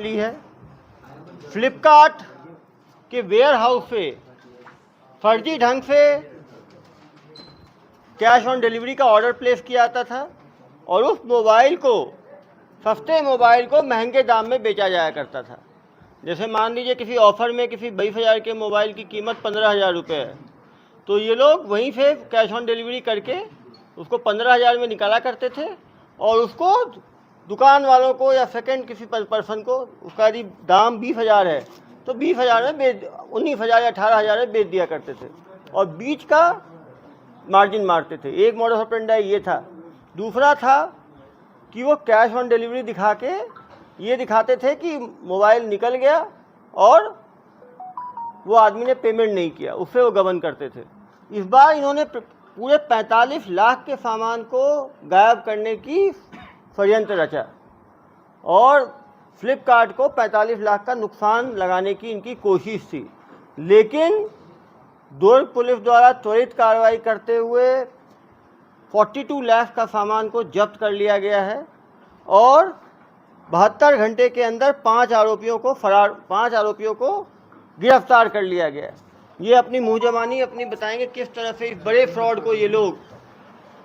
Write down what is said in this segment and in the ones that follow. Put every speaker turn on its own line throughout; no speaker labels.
ली है। फ्लिपकार्ट के ware house पे फर्जी ढंग से कैश ऑन डिलीवरी का ऑर्डर प्लेस किया जाता था और उस मोबाइल को, सस्ते मोबाइल को महंगे दाम में बेचा जाया करता था। जैसे मान लीजिए किसी ऑफ़र में किसी 22,000 के मोबाइल की कीमत 15,000 रुपये है, तो ये लोग वहीं से कैश ऑन डिलीवरी करके उसको 15,000 में निकाला करते थे और उसको दुकान वालों को या सेकंड किसी पर्सन को उसका यदि दाम 20,000 है तो 20,000 में बेच, 19,000 या 18,000 में बेच दिया करते थे और बीच का मार्जिन मारते थे। एक मॉडल ऑपरेंडी ये था। दूसरा था कि वो कैश ऑन डिलीवरी दिखा के ये दिखाते थे कि मोबाइल निकल गया और वो आदमी ने पेमेंट नहीं किया, उससे वो गबन करते थे। इस बार इन्होंने पूरे 45 लाख के सामान को गायब करने की षड्यंत्र रचा और फ्लिपकार्ट को 45 लाख का नुकसान लगाने की इनकी कोशिश थी, लेकिन दुर्ग पुलिस द्वारा त्वरित कार्रवाई करते हुए 42 लाख का सामान को जब्त कर लिया गया है और 72 घंटे के अंदर 5 आरोपियों को गिरफ्तार कर लिया गया है। ये अपनी मुँह जबानी अपनी बताएंगे किस तरह से इस बड़े फ्रॉड को ये लोग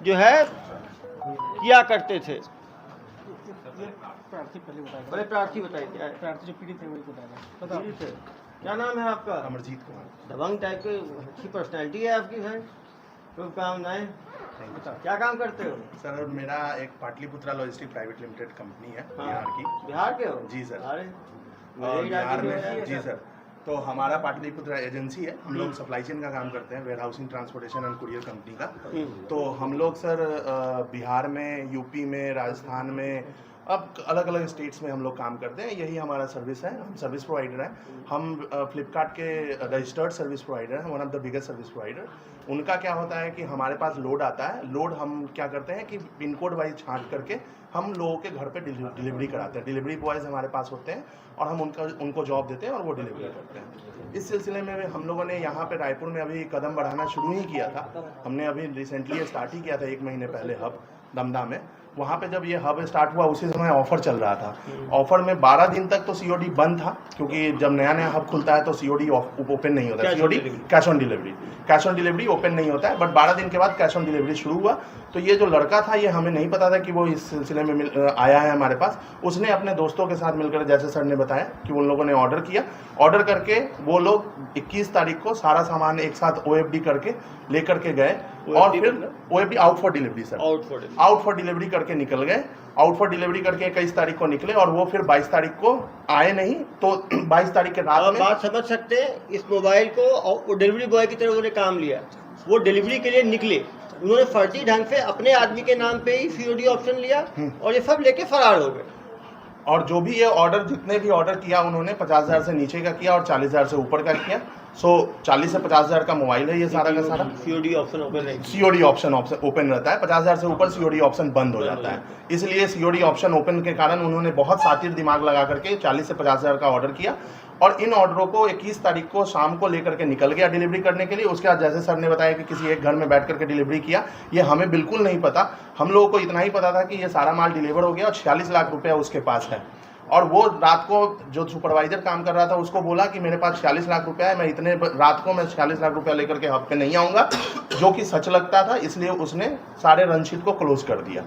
जो है किया करते थे। बड़े प्रार्थी बताइए क्या है?
प्रार्थी जो पीड़ित है वही बताएगा।
पीड़ित है। क्या नाम है आपका?
अमरजीत कुमार।
दबंग टाइप की अच्छी पर्सनैलिटी है आपकी भाई। शुभकामनाएं। क्या काम करते हो?
सर मेरा एक Pataliputra logistic private limited company है।
हाँ।
बिहार की।
बिहार के हो?
जी सर।
अरे
और बिहार में जी सर, तो हमारा पाटलिपुत्रा एजेंसी है। हम लोग सप्लाई चेन का काम करते हैं, warehousing, transportation and courier company का। तो हम लोग सर बिहार में, यूपी में, राजस्थान में, अब अलग अलग स्टेट्स में हम लोग काम करते हैं। यही हमारा सर्विस है। हम सर्विस प्रोवाइडर हैं। हम फ्लिपकार्ट के रजिस्टर्ड सर्विस प्रोवाइडर हैं, one of the biggest service provider. उनका क्या होता है कि हमारे पास लोड आता है। लोड हम क्या करते हैं कि पिन कोड वाइज छांट करके हम लोगों के घर पे डिलीवरी कराते हैं। डिलीवरी बॉयज़ हमारे पास होते हैं और हम उनको जॉब देते हैं और वो डिलीवरी करते हैं। इस सिलसिले में हम लोगों ने यहाँ पे रायपुर में अभी कदम बढ़ाना शुरू ही किया था। हमने अभी रिसेंटली स्टार्ट ही किया था 1 महीने पहले हब दमदा में। वहाँ पे जब ये हब स्टार्ट हुआ उसी समय ऑफर चल रहा था। ऑफर में 12 दिन तक तो सीओडी बंद था, क्योंकि जब नया नया हब खुलता है तो सीओडी ओपन नहीं होता है। COD cash on delivery open नहीं होता है। बट 12 दिन के बाद कैश ऑन डिलीवरी शुरू हुआ। तो ये जो लड़का था, ये हमें नहीं पता था कि वो इस सिलसिले में आया है हमारे पास। उसने अपने दोस्तों के साथ मिलकर, जैसे सर ने बताया कि उन लोगों ने ऑर्डर किया। ऑर्डर करके वो लोग 21 तारीख को सारा सामान एक साथ OFD करके लेकर के गए और फिर OFD out for delivery sir, out for delivery करके निकल गए। आउट फॉर डिलीवरी करके 21 तारीख को निकले और वो फिर 22 तारीख को आए नहीं। तो 22 तारीख के रात में
बात समझ सकते हैं। इस मोबाइल को डिलीवरी बॉय की तरह उन्होंने काम लिया। वो डिलीवरी के लिए निकले, उन्होंने फर्जी ढंग से अपने आदमी के नाम पे ही COD ऑप्शन लिया और ये सब लेके फरार हो गए।
और जो भी ये ऑर्डर, जितने भी ऑर्डर किया उन्होंने 50,000 से नीचे का किया और 40,000 से ऊपर का किया। 40 से 50,000 का मोबाइल है ये सारा का सारा।
COD ऑप्शन ओपन है।
COD ऑप्शन ओपन रहता है। 50,000 से ऊपर COD ऑप्शन बंद हो जाता है। इसलिए COD ऑप्शन ओपन के कारण उन्होंने बहुत सातिर दिमाग लगा करके 40 से 50,000 का ऑर्डर किया और इन ऑर्डरों को 21 तारीख को शाम को लेकर के निकल गया डिलीवरी करने के लिए। उसके बाद जैसे सर ने बताया कि किसी एक घर में बैठ करके डिलीवरी किया, ये हमें बिल्कुल नहीं पता। हम लोगों को इतना ही पता था कि ये सारा माल डिलीवर हो गया और 46 लाख रुपया उसके पास है। और वो रात को जो सुपरवाइजर काम कर रहा था उसको बोला कि मेरे पास 46 लाख रुपया है, मैं इतने रात को मैं 46 लाख रुपया लेकर के हब पे नहीं आऊँगा, जो कि सच लगता था। इसलिए उसने सारे रनशीट को क्लोज कर दिया,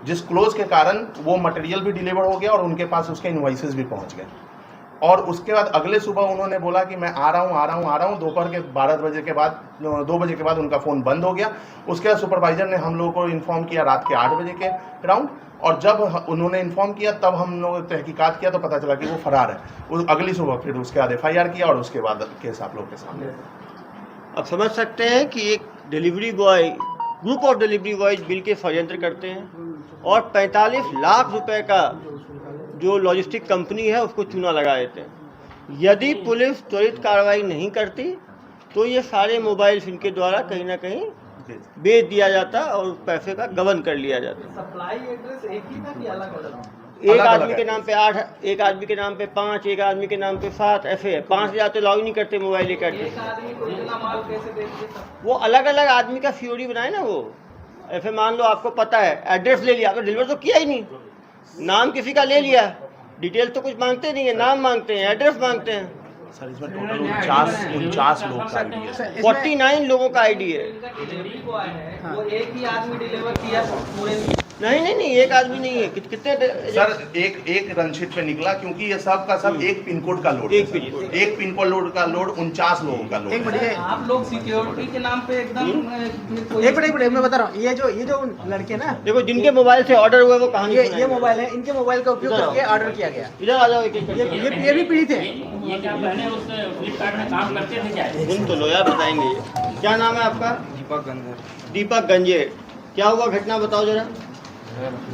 जिस क्लोज के कारण वो मटेरियल भी डिलीवर हो गया और उनके पास उसके इनवॉइसेस भी पहुँच गए। और उसके बाद अगले सुबह उन्होंने बोला कि मैं आ रहा हूँ। दोपहर के 2 बजे के बाद उनका फ़ोन बंद हो गया। उसके बाद सुपरवाइजर ने हम लोगों को इन्फॉर्म किया रात के 8 बजे के अराउंड। और जब उन्होंने इन्फॉर्म किया तब हम लोग तहकीकात किया तो पता चला कि वो फरार है। अगली सुबह फिर उसके बाद FIR किया और उसके बाद केस आप लोग के सामने।
अब समझ सकते हैं कि एक delivery boy, group of delivery boys मिल के षड्यंत्र करते हैं और 45 लाख रुपए का जो लॉजिस्टिक कंपनी है उसको चूना लगा देते हैं। यदि पुलिस त्वरित कार्रवाई नहीं करती तो ये सारे मोबाइल्स इनके द्वारा कहीं ना कहीं बेच दिया जाता और पैसे का गबन कर लिया जाता।
सप्लाई एड्रेस एक ही था कि अलग अलग?
एक आदमी के नाम पे 8, एक आदमी के नाम पे 5, एक आदमी के नाम पे 7, ऐसे है। 5 हजार तो लॉग ही नहीं करते मोबाइल लेकर के।
एक आदमी को इतना माल कैसे दे दिया?
वो अलग अलग आदमी का COD बनाए ना। वो ऐसे मान लो आपको पता है, एड्रेस ले लिया तो डिलीवर तो किया ही नहीं, नाम किसी का ले लिया, डिटेल तो कुछ मांगते नहीं है, नाम मांगते हैं, एड्रेस मांगते हैं।
सर इसमें टोटल 49 लोग का आईडी है सर।
49 लोगों का आईडी है।
इनका डिलीवरी बॉय है वो एक ही आदमी डिलीवर किया पूरे
नहीं, एक आदमी नहीं है। कितने
सर एक रन शीट पे निकला, क्योंकि ये सब का सब एक पिन कोड का लोड,
एक पिन कोड।
एक पिन कोड का लोड 49 लोगों का लोड।
एक मिनट
आप लोग सिक्योरिटी के नाम पे एकदम
एक मिनट मैं बता रहा हूँ, ये जो लड़के ना,
देखो जिनके मोबाइल से ऑर्डर हुआ है वो कहानी
ये मोबाइल है, इनके मोबाइल का उपयोग करके ऑर्डर किया गया।
इधर आ जाओ, एक
ये भी पीड़ित है।
ये क्या पहले उस फ्लिपकार्ट में काम करते थे क्या?
सुन तो लो यार, बताएंगे ये। क्या नाम है आपका? दीपक गंजेर। क्या हुआ घटना बताओ जरा।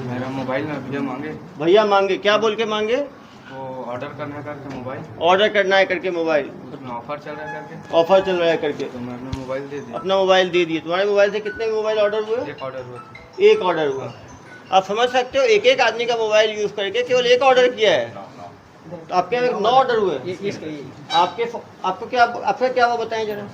मेरा मोबाइल में भैया मांगे,
भैया मांगे, क्या बोल के मांगे?
वो ऑर्डर करना करके मोबाइल,
ऑर्डर करना है करके मोबाइल,
उसमें ऑफर चल रहा है करके,
ऑफर चल रहा है करके,
तो मैं अपना मोबाइल दे दिया।
अपना मोबाइल दे दिए। तुम्हारे मोबाइल से कितने मोबाइल ऑर्डर हुए?
एक ऑर्डर हुआ था।
एक ऑर्डर हुआ। आप समझ सकते हो, एक आदमी का मोबाइल यूज करके केवल एक ऑर्डर किया है, तो आपके यहाँ 9 ऑर्डर हुए। आपको क्या वो बताएं जरा।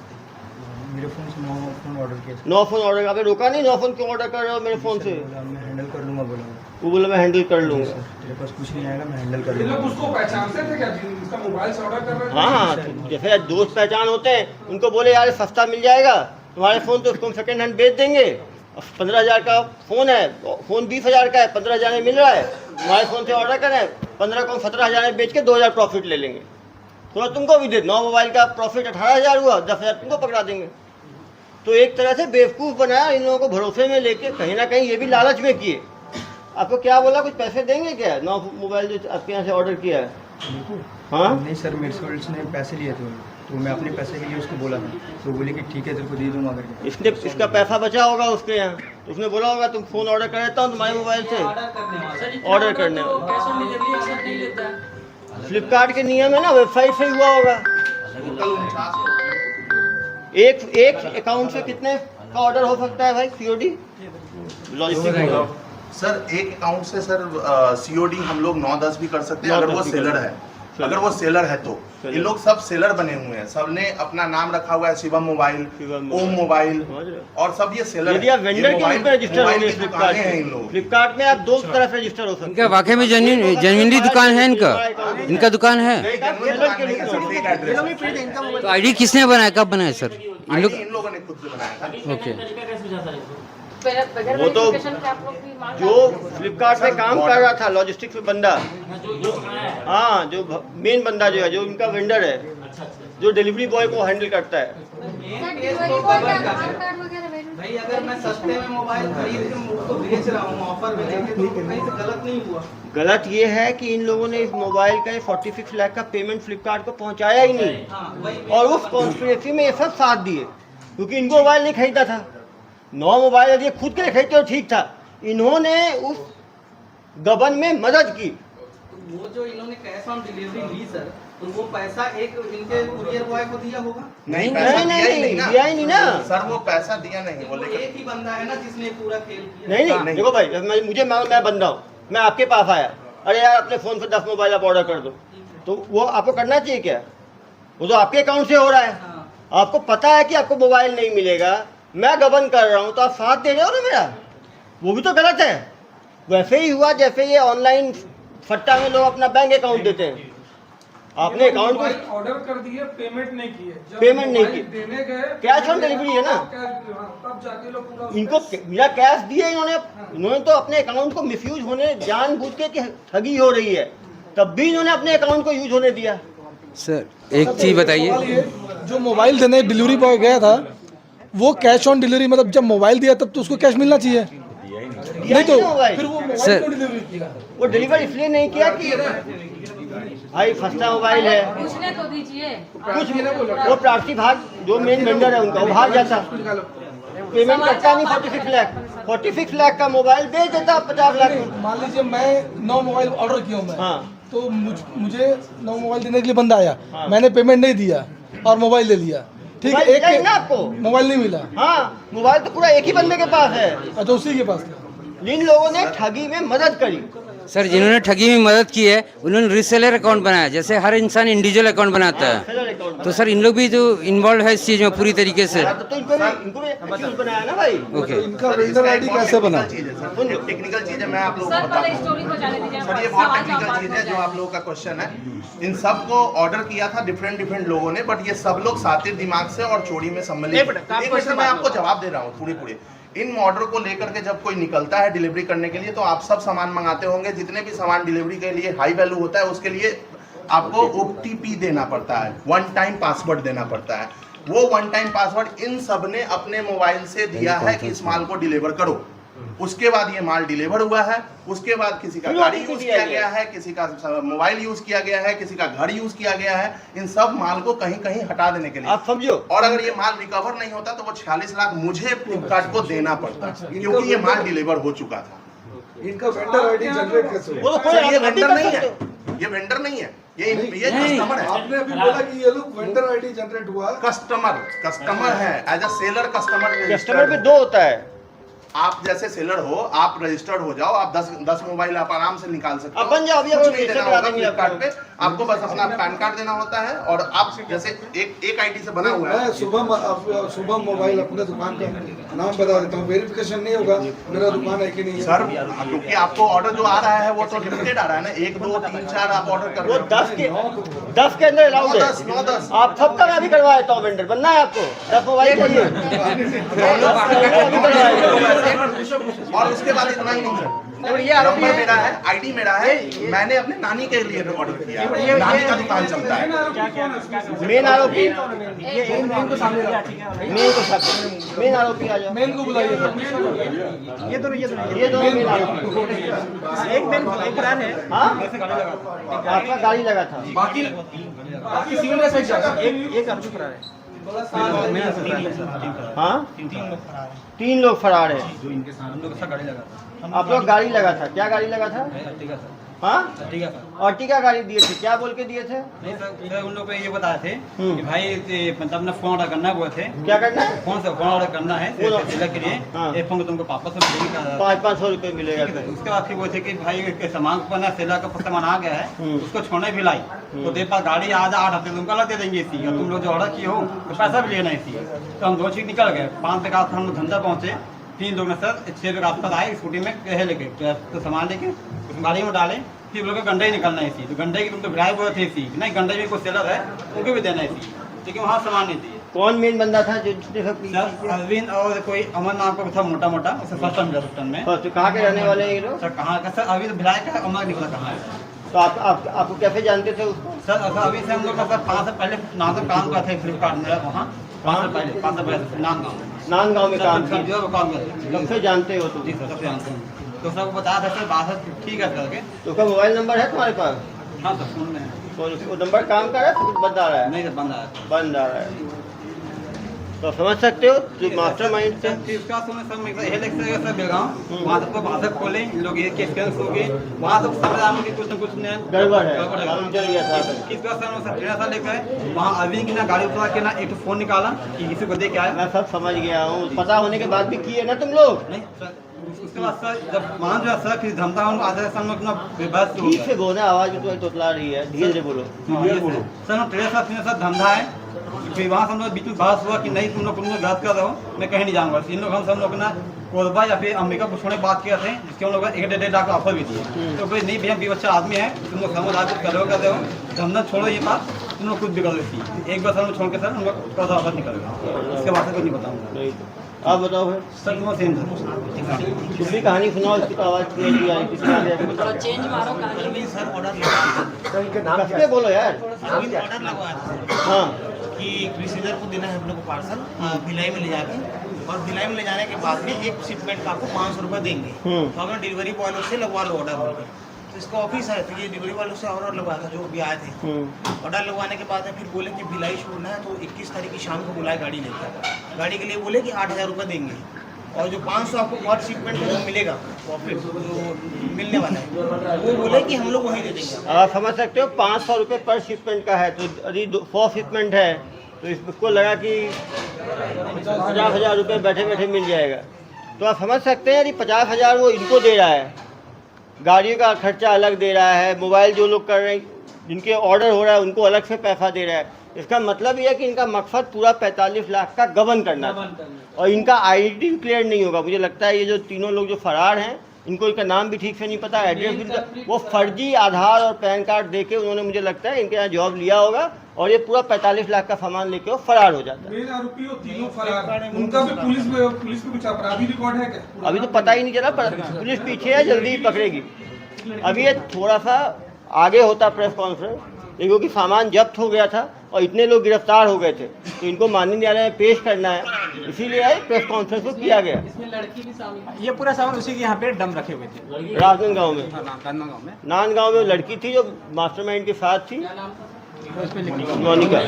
मेरे फ़ोन से 9 फ़ोन ऑर्डर किए थे।
9 फोन ऑर्डर, आपने रोका नहीं? 9 फोन क्यों ऑर्डर कर रहे हो मेरे फोन से?
बोला मैं हैंडल कर लूँगा, बोला
वो बोला मैं हैंडल कर लूँगा।
तेरे पास कुछ नहीं आएगा, मैं हैंडल कर
ये लोग
लूँगा।
उसको पहचानते थे क्या जिसका मोबाइल से ऑर्डर कर रहे थे?
हाँ, तो जैसे दोस्त पहचान होते हैं, उनको बोले यार सस्ता मिल जाएगा तुम्हारे फ़ोन, तो उसको हम सेकेंड हैंड बेच देंगे। 15,000 का फ़ोन है, फ़ोन 20,000 का है, 15,000 में मिल रहा है, तुम्हारे फ़ोन से ऑर्डर करें, 15 को 17,000 में बेच के 2,000 प्रॉफिट ले लेंगे। थोड़ा तुमको भी दे, 9 मोबाइल का प्रॉफिट 18,000 हुआ, 10,000 तुमको पकड़ा देंगे। तो एक तरह से बेवकूफ़ बनाया इन लोगों को, भरोसे में लेके कहीं ना कहीं ये भी लालच में किए। आपको क्या बोला, कुछ पैसे देंगे क्या? 9 मोबाइल जो आपके यहाँ से ऑर्डर किया है। हाँ
नहीं सर, मेरे से उसने पैसे लिए थे, तो मैं अपने पैसे के लिए उसको बोला था, तो बोले कि ठीक है तेरे को दे दूँगा करके।
इसका पैसा बचा होगा उसके यहाँ, तो उसने बोला होगा तुम फ़ोन ऑर्डर कर देता हूँ तुम्हारे मोबाइल से। ऑर्डर करने वाला
कैश ऑन डिलीवरी एक्सेप्ट नहीं लेता है।
फ्लिपकार्ट के नियम है ना, वेबसाइट से हुआ होगा। एक अकाउंट से कितने का ऑर्डर हो सकता है भाई सीओडी? लॉजिस्टिक
सर एक अकाउंट से सर सीओडी हम लोग 9-10 भी कर सकते हैं, अगर वो सेलर है। अगर वो सेलर है तो ये लोग सब सेलर बने हुए हैं, सबने अपना नाम रखा हुआ है, शिवम मोबाइल, ओम मोबाइल, और सब ये सेलर।
यदि आप वेंडर के रूप में रजिस्टर होंगे फ्लिपकार्ट में, आप 2 तरफ रजिस्टर हो सकते
इनका वाकई में जेन्युइनली दुकान है, इनका दुकान है। तो आईडी किसने बनाया, कब बनाया सर?
इन लोगों ने खुद से बनाया था।
ओके।
वो तो जो फ्लिपकार्ट में काम कर रहा था लॉजिस्टिक्स में बंदा, हाँ जो मेन बंदा जो है, जो इनका वेंडर है, जो डिलीवरी बॉय को हैंडल करता है।
भाई अगर मैं सस्ते में मोबाइल खरीद के उसको बेच रहा हूँ ऑफर में लेके, तो कहीं से गलत नहीं हुआ।
गलत ये है कि इन लोगों ने इस मोबाइल का 46 लाख का पेमेंट फ्लिपकार्ट को पहुंचाया ही नहीं,
हाँ, वही
और उस कॉन्स्पिरेसी में ये सब साथ दिए, क्योंकि इनको मोबाइल नहीं खरीदा था। 9 मोबाइल यदि खुद के लिए खरीदते तो ठीक था, इन्होंने उस गबन में मदद की।
वो जो इन्होंने कैश ऑन डिलीवरी ली सर, तो वो पैसा एक इनके कुरियर बॉय को दिया होगा?
नहीं, पैसा दिया ही नहीं ना सर, वो पैसा दिया नहीं। वो लेकर
एक ही बंदा है ना जिसने पूरा खेल किया।
नहीं, देखो भाई, मुझे मैं बंदा हूँ, मैं आपके पास आया, अरे यार अपने फ़ोन से 10 मोबाइल आप ऑर्डर कर दो, तो वो आपको करना चाहिए क्या? वो तो आपके अकाउंट से हो रहा है, आपको पता है कि आपको मोबाइल नहीं मिलेगा, मैं गबन कर रहा हूँ, तो आप साथ दे रहे हो ना मेरा, वो भी तो गलत है। वैसे ही हुआ जैसे ये ऑनलाइन फट्टा में लोग अपना बैंक अकाउंट देते हैं, आपने अकाउंट को
ऑर्डर कर दिए, पेमेंट नहीं किए, जब
पेमेंट नहीं
मोबाइल
की,
देने गए
कैश ऑन डिलीवरी है ना,
तब जाके लोग पूरा
इनको बिना कैश दिए इन्होंने तो अपने अकाउंट को मिसयूज होने, जानबूझ के कि ठगी हो रही है, तब भी इन्होंने अपने अकाउंट को यूज होने दिया।
सर एक चीज़ बताइए,
जो मोबाइल देने डिलीवरी बॉय गया था, वो कैश ऑन डिलीवरी, मतलब जब मोबाइल दिया तब तो उसको कैश मिलना चाहिए, नहीं तो फिर वो मोबाइल
सर-
क्यों डिलीवरी किया?
वो डिलीवर इसलिए नहीं किया कि भाई सस्ता मोबाइल है,
पूछने तो दीजिए।
कुछ वो प्रार्थी भाग जो मेन वेंडर है उनका, वो भाग जाता, पेमेंट करता नहीं। 46 लाख का मोबाइल बेच देता 50 लाख में।
मान लीजिए मैं 9 मोबाइल ऑर्डर किया हूँ मैं,
हाँ,
तो मुझे 9 मोबाइल देने के लिए बंदा आया,
हाँ।
मैंने पेमेंट नहीं दिया और मोबाइल ले लिया, ठीक है,
मोबाइल
एक
मिला ही ना आपको,
मोबाइल नहीं मिला,
हाँ मोबाइल तो पूरा एक ही बंदे के पास है।
अच्छा उसी के पास था।
इन लोगों ने ठगी में मदद करी,
सर जिन्होंने ठगी में मदद की है उन्होंने रीसेलर अकाउंट बनाया, जैसे हर इंसान इंडिविजुअल अकाउंट बनाता है,
सेलर अकाउंट
तो सर इन लोग भी तो इन्वॉल्व है इस चीज़ में पूरी तरीके से।
तो इनको भी accused बनाया ना भाई।
ओके,
इनका वेंडर आईडी कैसे बना?
चीज है सर, टेक्निकल चीज है, मैं आप लोगों को
सर
बताता
पहले
हूँ।
स्टोरी को जाने दीजिए।
सर ये बहुत टेक्निकल चीज है जो आप लोगों का क्वेश्चन है। इन सब को ऑर्डर किया था डिफरेंट लोगों ने, बट ये सब लोग सातिर दिमाग से और चोरी में सम्मिलित। एक मिनट मैं आपको जवाब दे रहा हूँ पूरे। इन ऑर्डर को लेकर के जब कोई निकलता है डिलीवरी करने के लिए, तो आप सब सामान मंगाते होंगे, जितने भी सामान डिलीवरी के लिए हाई वैल्यू होता है उसके लिए आपको OTP देना पड़ता है, वन टाइम पासवर्ड देना पड़ता है। वो वन टाइम पासवर्ड इन सब ने अपने मोबाइल से दिया है कि इस माल को डिलीवर करो। उसके बाद ये माल डिलीवर हुआ है, उसके बाद किसी का गाड़ी यूज किया गया है, किसी का मोबाइल यूज किया गया है, किसी का घर यूज किया गया है, इन सब माल को कहीं कहीं हटा देने के लिए।
आप समझो,
और अगर ये माल रिकवर नहीं होता तो वो 46 लाख मुझे फ्लिपकार्ट को देना पड़ता, क्योंकि ये माल डिलीवर हो चुका था।
इनका वेंडर आईडी जनरेट कैसे हुआ?
वो तो
सर, ये
कोई
वेंडर नहीं है, ये वेंडर नहीं है, ये कस्टमर है।
आपने अभी बोला कि ये लोग वेंडर आईडी जनरेट हुआ।
कस्टमर है, एज अ सेलर
कस्टमर पे दो होता है।
आप जैसे सेलर हो, आप रजिस्टर्ड हो जाओ, आप 10 मोबाइल आप आराम से निकाल सकते हो।
अब बन जाओ, अभी
कुछ
आप
नहीं
रजिस्टर
देना
करा
होगा
देंगे
फ्लिपकार्ट
आपको।
पे, आपको बस अपना पैन कार्ड देना होता है, और आप जैसे एक आईडी से बना हुआ है।
मैं शुभम मोबाइल अपने दुकान का नाम बता देता हूँ, वेरिफिकेशन नहीं होगा मेरा दुकान है कि नहीं है।
सर क्योंकि आपको ऑर्डर जो आ रहा है वो तो लिमिटेड आ रहा है ना, 1 2 3 4 आप ऑर्डर कर
वो
रहे हो।
10 के अंदर अलाउड
9 10
है। आप सबका मैं भी करवा देता हूँ वेंडर, बनना है आपको 10 मोबाइल चाहिए।
और उसके बाद इतना ही नहीं सर, नंबर मेरा है, आईडी मेरा है, मैंने अपने नानी के लिए ऑर्डर किया है, नानी का दुकान चलता है।
मेन आरोपी मेन आरोपी आ जाओ,
मेन को बुलाइए।
ये दोनों
ये दोनों मेन आरोपी।
एक मेन एक फरार है।
हाँ, आपका गाड़ी लगा था।
बाकी सिविल एक आरोपी फरार है।
हाँ, 3 लोग फरार है। आप लोग गाड़ी लगा था, क्या गाड़ी लगा था? हाँ, अर्टिगा गाड़ी दिए थे, क्या बोल के दिए थे?
नहीं सर, उन लोग को ये बताए थे कि भाई मतलब अपना फोन ऑर्डर करना है, बोले थे
क्या करना है?
फोन ऑर्डर करना है सेलर के लिए।
हाँ।
ये फोन तुमको वापस में मिलेगा
500 रुपये मिलेगा।
उसके बाद फिर बोले थे कि भाई के सामान को ना सेलर का सामान आ गया है, उसको छोड़ने भी लाई तो देर पास गाड़ी आज 8 हफ्ते तुमको अलग दे देंगे इसी, और तुम लोग जो ऑर्डर किए हो तो पैसा भी लेना इसी। तो हम 2 चीज निकल गए। 5 तक हम लोग धंधा पहुंचे, 3 लोग ने सर 6 बजे आसपास आए स्कूटी में कहे लेके तो सामान लेके उस गाड़ी में डाले, फिर लोग गंडे ही निकलना इसी। तो गंडे की तुम तो ड्राइव हुए थे इसी, नहीं गंडे में कोई सेलर है उनको भी देना इसी, लेकिन वहाँ सामान नहीं दिए।
कौन मेन बंदा था जिसने सब
सर अरविंद और कोई अमन नाम का था, मोटा मोटा, उसे फर्स्ट टाइम मिला रुस्टन में।
तो कहाँ के रहने वाले हैं ये लोग?
सर कहाँ का? सर अभी तो भिलाई का है, अमर निकला कहाँ है?
तो आपको कैसे जानते थे उसको?
सर अभी से हम लोग का सर 5 साल पहले नाम से काम करते थे फ्लिपकार्ट में, वहाँ 5 साल पहले
नांदगांव में काम
सर
किया।
जो काम करते
कब से जानते हो तुम?
जी सर, सबसे जानते हैं। तो सबको बताया था सर, बात ठीक है करके।
तो उसका मोबाइल नंबर है तुम्हारे पास?
हाँ सर, फोन में
तो वो नंबर काम कर रहा है, कुछ बंद आ रहा है?
नहीं सर, बंद आया।
बंद आ रहा है। तो समझ सकते हो जो मास्टरमाइंड थे।
इसका सुने सब में यह लेक्चर है सर बेलगांव, वहाँ सबको भाषा खोले, इन लोग ये केस केस हो गए, वहाँ सब समझ कि कुछ न कुछ ने
गड़बड़ है, मालूम चल गया था।
किस बात सर ट्रेन सा लेकर वहाँ अभी की ना गाड़ी उतरा के ना एक फोन निकाला कि किसी को दे के आया।
मैं सब समझ गया हूँ, पता होने के बाद भी किए ना तुम लोग।
नहीं सर, उसके बाद सर जब मान जो सर फिर धमता हम आधे सर लोग ना बेबस हो
ठीक से बोलना, आवाज भी तुम्हें तोतला रही है, धीरे से बोलो।
सर ट्रेन सर धंधा है। फिर वहाँ से हम लोग बीच में बहस हुआ कि नहीं तुम लोग गलत कर रहे हो, मैं कहीं नहीं जाऊँगा। इन लोग हम सब लोग ना कोरबा या फिर अंबिका को छोड़ने बात किया थे, जिसके हम लोग 1.5 लाख का ऑफर भी दिए। तो भाई नहीं भैया 20 अच्छा आदमी है, तुम लोग समझ आ कुछ कर रहे हो, धंधा छोड़ो ये बात, तुम लोग कुछ भी कर लेती। एक बार सर छोड़ के सर हम लोग का ऑफर निकल गया, उसके बाद से कुछ नहीं बताऊँगा।
नहीं तो आप बताओ फिर।
सर तुम सेम सर
कुछ भी कहानी सुनाओ, इसकी तो आवाज़ क्लियर नहीं आ रही, किसी ने
थोड़ा चेंज मारो कहानी में।
सर ऑर्डर
कस के बोलो यार।
ऑर्डर लगवाया था
हाँ,
कि रिसीवर को देना है हम लोग को पार्सल भिलाई में ले जाके, और भिलाई में ले जाने के बाद में एक शिपमेंट का आपको 500 रुपये देंगे। तो अगर डिलीवरी बॉय लोग से लगवा लो ऑर्डर बोल के, तो इसका ऑफिस है, तो ये डिलीवरी वालों से ऑर्डर लगवाया था जो भी आए थे। ऑर्डर लगवाने के बाद में फिर बोले कि भिलाई छोड़ना है, तो 21 तारीख की शाम को बुलाए गाड़ी लेकर। गाड़ी के लिए बोले कि 8000 रुपये देंगे, और जो 500 आपको पर शिपमेंट में जो मिलेगा प्रॉफिट जो मिलने वाला है, वो बोले कि हम लोग वहीं दे देंगे।
आप समझ सकते हो 500 रुपये पर शिपमेंट का है, तो यदि 100 शिपमेंट है तो इसको लगा कि 50,000 रुपये बैठे बैठे मिल जाएगा। तो आप समझ सकते हैं यदि 50,000 वो इनको दे रहा है, गाड़ियों का खर्चा अलग दे रहा है, मोबाइल जो लोग कर रहे हैं, जिनके ऑर्डर हो रहा है उनको अलग से पैसा दे रहा है। इसका मतलब ये है कि इनका मकसद पूरा 45 लाख का गबन करना था और इनका आइडेंटिटी क्लियर नहीं होगा। मुझे लगता है ये जो तीनों लोग जो फरार हैं, इनको इनका नाम भी ठीक से नहीं पता, एड्रेस भी, वो फर्जी आधार और पैन कार्ड देके उन्होंने, मुझे लगता है इनके यहाँ जॉब लिया होगा और ये पूरा 45 लाख का सामान लेके वो फरार हो जाता है।
मेन आरोपी वो तीनों फरार, उनका भी पुलिस पे कुछ अपराधी रिकॉर्ड है क्या?
अभी तो पता ही नहीं चला, पुलिस पीछे है, जल्दी ही पकड़ेगी। अभी ये थोड़ा सा आगे होता प्रेस कॉन्फ्रेंस, क्योंकि सामान जब्त हो गया था और इतने लोग गिरफ्तार हो गए थे, तो इनको माननीय न्यायालय में पेश करना है, इसीलिए प्रेस कॉन्फ्रेंस को किया गया।
इसमें लड़की भी शामिल है।
ये पूरा सामान उसी के यहाँ पे डम रखे हुए थे
राजनांदगांव में।
राजनांदगांव में
नांदगांव में लड़की थी जो मास्टरमाइंड के साथ थी,
क्या नाम था?
उसमें लिखा
मोनिका,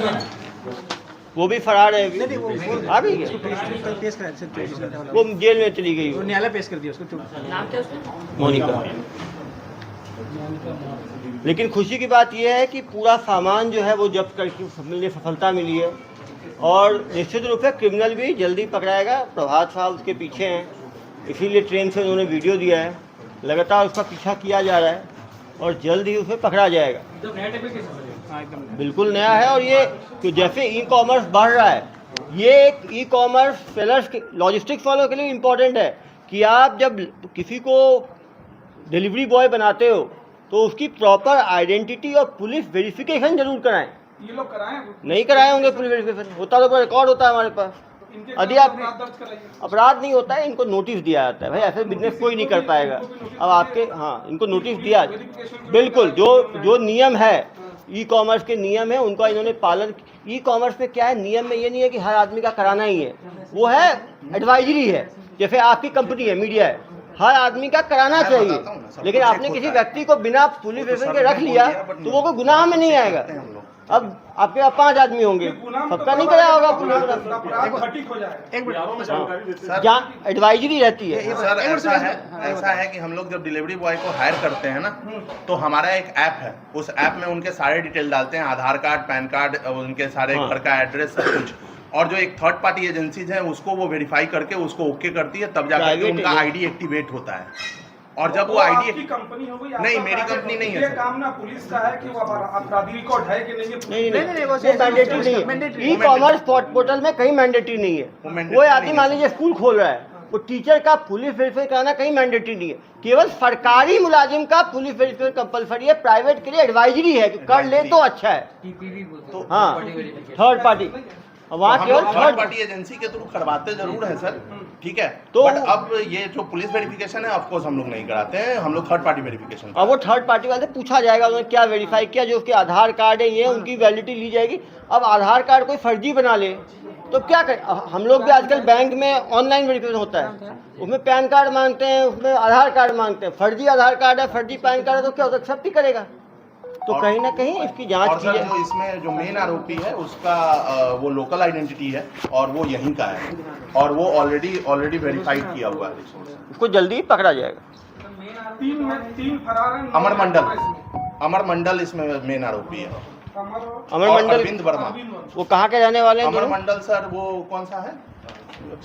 वो भी फरार है अभी। आ गई है,
पेश करा,
वो जेल में चली गई,
वो न्यायालय पेश कर दिया उसको।
नाम क्या उसका?
मोनिका। लेकिन खुशी की बात यह है कि पूरा सामान जो है वो जब्त करके मिलने सफलता मिली है और निश्चित रूप से क्रिमिनल भी जल्दी पकड़ाएगा। प्रभात साहब उसके पीछे हैं, इसीलिए ट्रेन से उन्होंने वीडियो दिया है, लगातार उसका पीछा किया जा रहा है और जल्द ही उसे पकड़ा जाएगा। बिल्कुल नया है और ये तो जैसे ई कॉमर्स बढ़ रहा है, ये एक ई कॉमर्स सेलर्स लॉजिस्टिक्स वालों के लिए इम्पोर्टेंट है कि आप जब किसी को डिलीवरी बॉय बनाते हो तो उसकी प्रॉपर आइडेंटिटी और पुलिस वेरिफिकेशन जरूर कराएं।
ये लोग कराए
नहीं कराए होंगे पुलिस वेरिफिकेशन, होता तो रिकॉर्ड होता है हमारे पास। यदि आप अपराध नहीं होता है, इनको नोटिस दिया जाता है, भाई ऐसे बिजनेस कोई नहीं कर पाएगा। अब आपके इनको नोटिस दिया, बिल्कुल जो नियम है, ई कॉमर्स के नियम है, उनका इन्होंने पालन। ई कॉमर्स में क्या है, नियम में ये नहीं है कि हर आदमी का कराना ही है, वो है एडवाइजरी है। जैसे आपकी कंपनी है, मीडिया है, हर आदमी का कराना चाहिए, लेकिन आपने किसी व्यक्ति को बिना पुलिस वेरिफिकेशन के रख लिया तो वो कोई गुनाह में नहीं आएगा। अब आपके पास 5 आदमी होंगे, सबका नहीं कराया होगा पुलिस, जहाँ एडवाइजरी रहती है।
सर ऐसा है कि हम लोग जब डिलीवरी बॉय को हायर करते हैं ना, तो हमारा एक ऐप है, उस ऐप में उनके सारे डिटेल डालते हैं, आधार कार्ड, पैन कार्ड, उनके सारे घर का एड्रेस, सब कुछ। और जो एक थर्ड पार्टी एजेंसीज है उसको वो वेरीफाई करके उसको ओके करती है, तब जाकर उनका आईडी एक्टिवेट होता है। और जब वो आईडी
कंपनी हो गई,
नहीं, मेरी कंपनी नहीं है।
ये काम ना पुलिस का है कि वो अपराधी रिकॉर्ड है कि नहीं है।
नहीं, वो मैंडेटरी नहीं है। ई कॉमर्स पोर्टल में कहीं मैंडेटरी नहीं है। कोई आदमी मान लीजिए स्कूल खोल रहा है, वो टीचर का पुलिस वेरीफाई कराना कहीं मैंडेटरी नहीं है। केवल सरकारी मुलाजिम का पुलिस वेरीफाई कंपलसरी है, प्राइवेट के लिए एडवाइजरी है कि कर ले तो अच्छा है।
तो
हाँ, थर्ड पार्टी वहाँ केवल
थर्ड पार्टी एजेंसी के थ्रू करवाते जरूर है सर, ठीक है।
तो
बट अब ये जो पुलिस वेरिफिकेशन है, ऑफ कोर्स हम लोग नहीं कराते हैं, हम लोग थर्ड पार्टी वेरिफिकेशन।
अब वो थर्ड पार्टी वाले से पूछा जाएगा उन्होंने क्या वेरीफाई किया, जो उसके आधार कार्ड है ये उनकी वैलिडिटी ली जाएगी। अब आधार कार्ड कोई फर्जी बना ले तो क्या करें। हम लोग भी आजकल बैंक में ऑनलाइन वेरिफिकेशन होता है, उसमें पैन कार्ड मांगते हैं, उसमें आधार कार्ड मांगते हैं। फर्जी आधार कार्ड है, फर्जी पैन कार्ड है, तो क्या होता है, एक्सेप्ट ही करेगा। तो कहीं ना कहीं इसकी जांच की जाए।
जो इसमें जो मेन आरोपी है उसका वो लोकल आइडेंटिटी है और वो यहीं का है और वो ऑलरेडी वेरीफाइड किया हुआ है,
उसको जल्दी पकड़ा जाएगा।
तीन फरार हैं।
अमर मंडल इसमें मेन आरोपी है।
अमर
और
मंडल,
अरविंद वर्मा,
वो कहाँ के रहने वाले हैं?
अमर मंडल सर वो कौन सा है,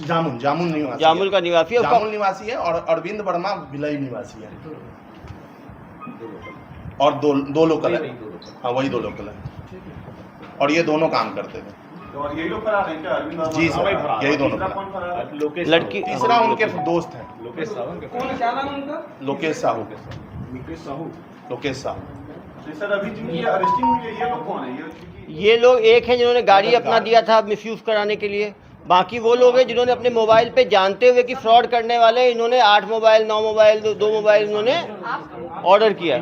जामुन निवासी,
जामुन का निवासी है,
जामुन निवासी है। और अरविंद वर्मा भिलाई निवासी है। और दो लोकल है, हाँ वही 2 लोकल है और ये दोनों काम करते थे।
और यही लोग फरार हैं क्या?
जी सर, यही दोनों।
लड़की
तीसरा उनके दोस्त है
लोकेश
साहू।
सर अभी जिनकी अरेस्टिंग हुई है ये लोग कौन है?
ये लोग एक हैं जिन्होंने गाड़ी अपना दिया था मिसयूज कराने के लिए, बाकी वो लोग हैं जिन्होंने अपने मोबाइल पे जानते हुए कि फ्रॉड करने वाले, इन्होंने 8 मोबाइल 9 मोबाइल 2 मोबाइल इन्होंने ऑर्डर किया।